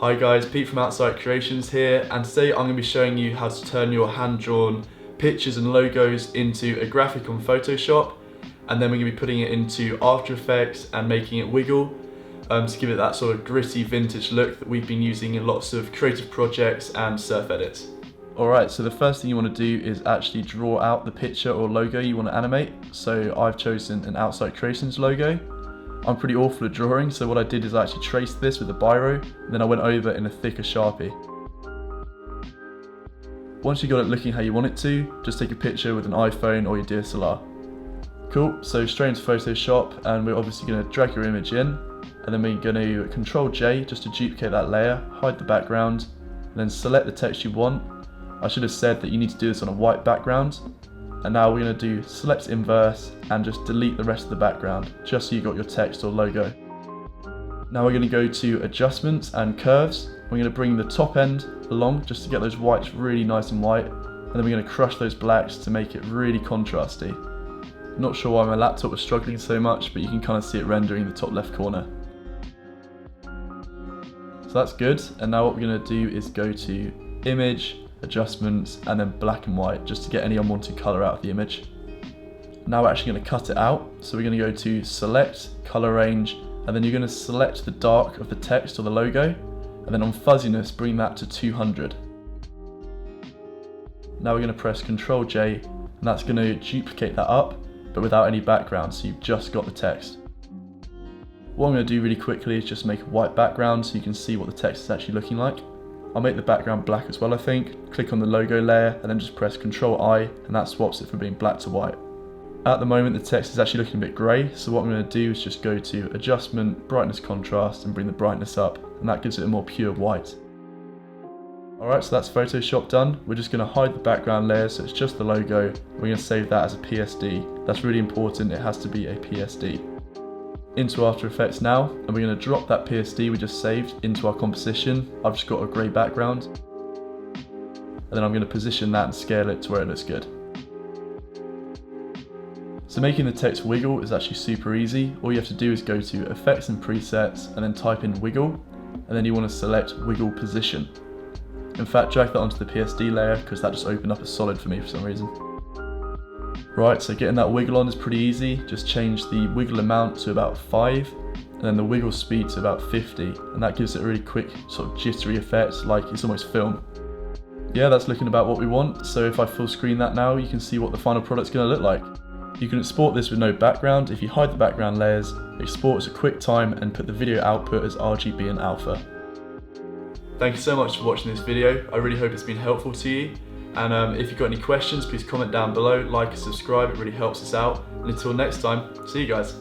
Hi guys, Pete from Outsight Creations here, and today I'm going to be showing you how to turn your hand-drawn pictures and logos into a graphic on Photoshop, and then we're going to be putting it into After Effects and making it wiggle to give it that sort of gritty vintage look that we've been using in lots of creative projects and surf edits. Alright, so the first thing you want to do is actually draw out the picture or logo you want to animate. So I've chosen an Outsight Creations logo. I'm pretty awful at drawing, so what I did is I actually traced this with a biro, and then I went over in a thicker Sharpie. Once you got it looking how you want it to, just take a picture with an iPhone or your DSLR. Cool, so straight into Photoshop, and we're obviously going to drag your image in, and then we're going to Control J just to duplicate that layer, hide the background, and then select the text you want. I should have said that you need to do this on a white background. And now we're going to do select inverse and just delete the rest of the background, just so you got your text or logo. Now we're going to go to adjustments and curves. We're going to bring the top end along just to get those whites really nice and white, and then we're going to crush those blacks to make it really contrasty. Not sure why my laptop was struggling so much, but you can kind of see it rendering in the top left corner. So that's good, and now what we're going to do is go to image, adjustments, and then black and white just to get any unwanted color out of the image. Now we're actually going to cut it out, so we're going to go to select, color range, and then you're going to select the dark of the text or the logo, and then on fuzziness bring that to 200. Now we're going to press Ctrl J, and that's going to duplicate that up but without any background, so you've just got the text. What I'm going to do really quickly is just make a white background so you can see what the text is actually looking like. I'll make the background black as well, I think. Click on the logo layer and then just press Ctrl I, and that swaps it from being black to white. At the moment the text is actually looking a bit grey, so what I'm going to do is just go to Adjustment, Brightness Contrast, and bring the brightness up, and that gives it a more pure white. Alright, so that's Photoshop done. We're just going to hide the background layer so it's just the logo. We're going to save that as a PSD. That's really important, it has to be a PSD. Into After Effects now, and we're going to drop that PSD we just saved into our composition. I've just got a grey background, and then I'm going to position that and scale it to where it looks good. So making the text wiggle is actually super easy. All you have to do is go to Effects and Presets and then type in wiggle, and then you want to select wiggle position. In fact, drag that onto the PSD layer because that just opened up a solid for me for some reason. Right, so getting that wiggle on is pretty easy. Just change the wiggle amount to about 5, and then the wiggle speed to about 50, and that gives it a really quick sort of jittery effect, like it's almost film. Yeah, that's looking about what we want, so if I full screen that now, you can see what the final product's going to look like. You can export this with no background. If you hide the background layers, export as a QuickTime, and put the video output as RGB and alpha. Thank you so much for watching this video. I really hope it's been helpful to you. And if you've got any questions, please comment down below, like and subscribe, it really helps us out. And until next time, see you guys.